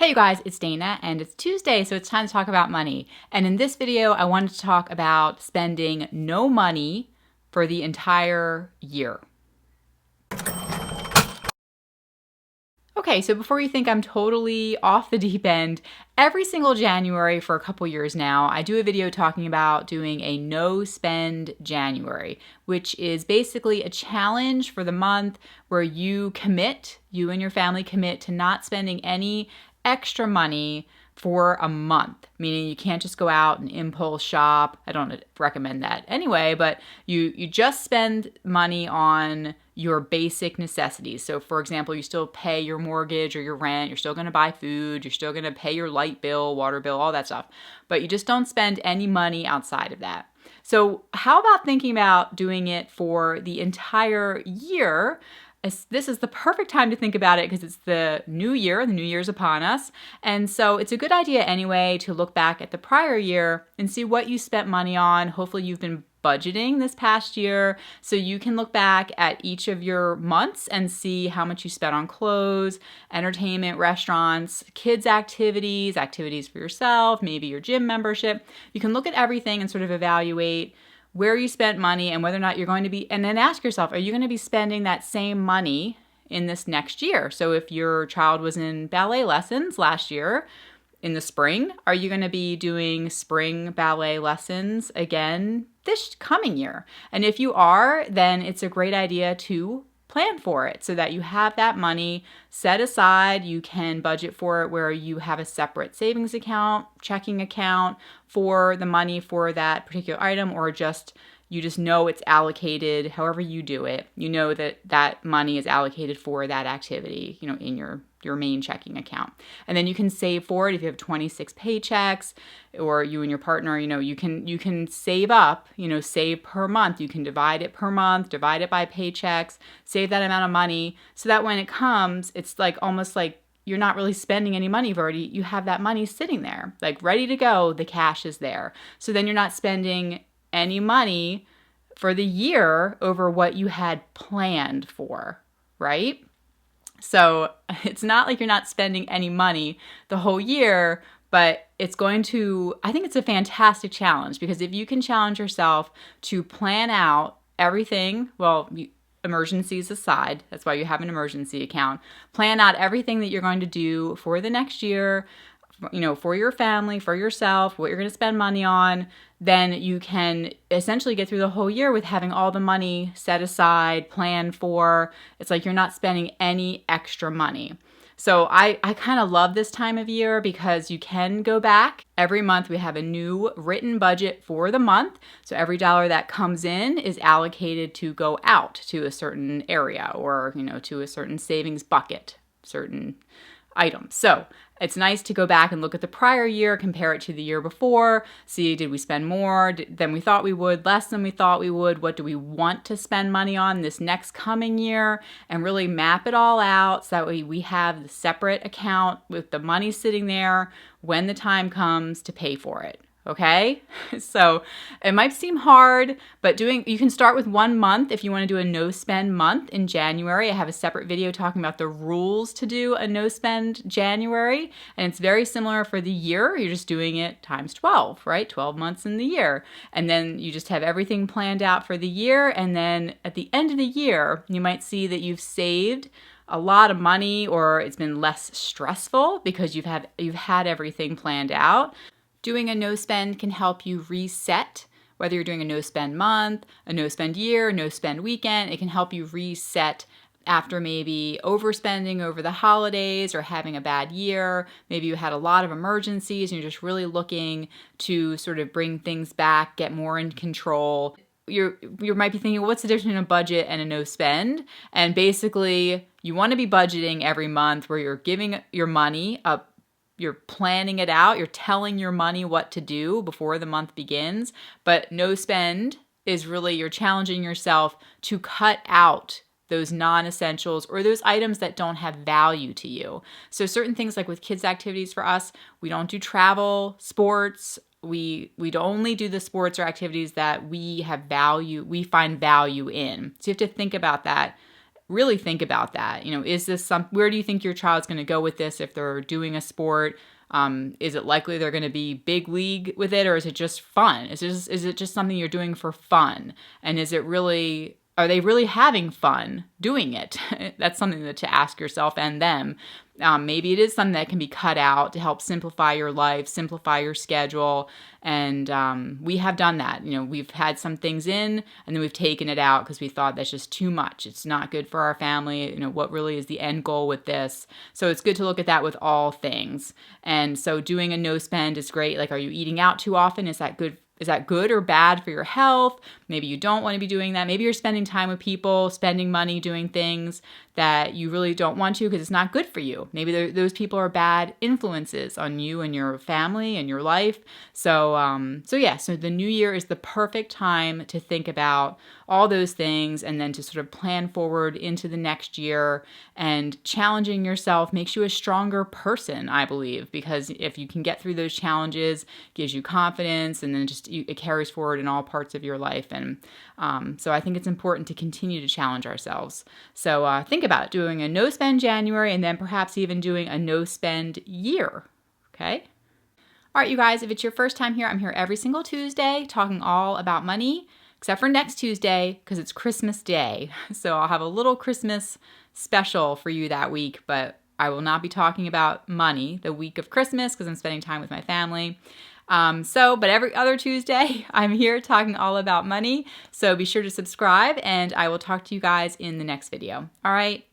Hey you guys, it's Dana and it's Tuesday, so it's time to talk about money. And in this video, I wanted to talk about spending no money for the entire year. Okay, so before you think I'm totally off the deep end, every single January for a couple years now, I do a video talking about doing a no spend January, which is basically a challenge for the month where you and your family commit to not spending any extra money for a month, meaning you can't just go out and impulse shop. I don't recommend that anyway, but you just spend money on your basic necessities. So for example, you still pay your mortgage or your rent, you're still going to buy food, you're still going to pay your light bill, water bill, all that stuff, but you just don't spend any money outside of that. So how about thinking about doing it for the entire year? This is the perfect time to think about it because it's the new year's upon us. And so it's a good idea anyway to look back at the prior year and see what you spent money on. Hopefully you've been budgeting this past year, so you can look back at each of your months and see how much you spent on clothes, entertainment, restaurants, kids' activities for yourself, maybe your gym membership. You can look at everything and sort of evaluate where you spent money and whether or not you're going to be, and then ask yourself, are you going to be spending that same money in this next year? So if your child was in ballet lessons last year in the spring, are you going to be doing spring ballet lessons again this coming year? And if you are, then it's a great idea to plan for it so that you have that money set aside. You can budget for it where you have a separate savings account, checking account for the money for that particular item, or you just know it's allocated. However you do it, you know that that money is allocated for that activity, in your main checking account. And then you can save for it if you have 26 paychecks, or you and your partner, you can save up, save per month. You can divide it per month, divide it by paychecks, save that amount of money so that when it comes, it's like almost like you're not really spending any money. You have that money sitting there, like ready to go. The cash is there. So then you're not spending any money for the year over what you had planned for, right? So it's not like you're not spending any money the whole year, but I think it's a fantastic challenge, because if you can challenge yourself to plan out everything, emergencies aside, that's why you have an emergency account, plan out everything that you're going to do for the next year, for your family, for yourself, what you're going to spend money on, then you can essentially get through the whole year with having all the money set aside, planned for. It's like you're not spending any extra money. So I kind of love this time of year because you can go back. Every month we have a new written budget for the month. So every dollar that comes in is allocated to go out to a certain area or, to a certain savings bucket, certain items. So it's nice to go back and look at the prior year, compare it to the year before, see, did we spend more than we thought we would, less than we thought we would, what do we want to spend money on this next coming year, and really map it all out so that way we have the separate account with the money sitting there when the time comes to pay for it. Okay, so it might seem hard, but you can start with 1 month if you want to do a no spend month in January. I have a separate video talking about the rules to do a no spend January, and it's very similar for the year. You're just doing it times 12, right? 12 months in the year. And then you just have everything planned out for the year. And then at the end of the year, you might see that you've saved a lot of money, or it's been less stressful because you've had everything planned out. Doing a no spend can help you reset, whether you're doing a no spend month, a no spend year, no spend weekend. It can help you reset after maybe overspending over the holidays or having a bad year. Maybe you had a lot of emergencies and you're just really looking to sort of bring things back, get more in control. You might be thinking, what's the difference between a budget and a no spend? And basically, you want to be budgeting every month where you're giving your money up. You're planning it out. You're telling your money what to do before the month begins. But no spend is really you're challenging yourself to cut out those non-essentials or those items that don't have value to you. So certain things like with kids' activities for us, we don't do travel, sports. We'd only do the sports or activities that we find value in. So you have to think about that really think about that. Is this where do you think your child's going to go with this if they're doing a sport? Is it likely they're going to be big league with it, or is it just fun? Is it just something you're doing for fun? And are they really having fun doing it? That's something to ask yourself and them. Maybe it is something that can be cut out to help simplify your life, simplify your schedule. And we have done that. We've had some things in and then we've taken it out because we thought that's just too much. It's not good for our family. What really is the end goal with this? So it's good to look at that with all things. And so doing a no spend is great. Like, are you eating out too often? Is that good? Is that good or bad for your health? Maybe you don't want to be doing that. Maybe you're spending time with people, spending money doing things that you really don't want to because it's not good for you. Maybe those people are bad influences on you and your family and your life. So the new year is the perfect time to think about all those things and then to sort of plan forward into the next year. And challenging yourself makes you a stronger person, I believe, because if you can get through those challenges, gives you confidence, and then it carries forward in all parts of your life. And so I think it's important to continue to challenge ourselves. So think about doing a no-spend January and then perhaps even doing a no-spend year, okay? All right, you guys, if it's your first time here, I'm here every single Tuesday talking all about money, except for next Tuesday because it's Christmas Day. So I'll have a little Christmas special for you that week, but I will not be talking about money the week of Christmas because I'm spending time with my family. But every other Tuesday, I'm here talking all about money. So be sure to subscribe and I will talk to you guys in the next video. All right.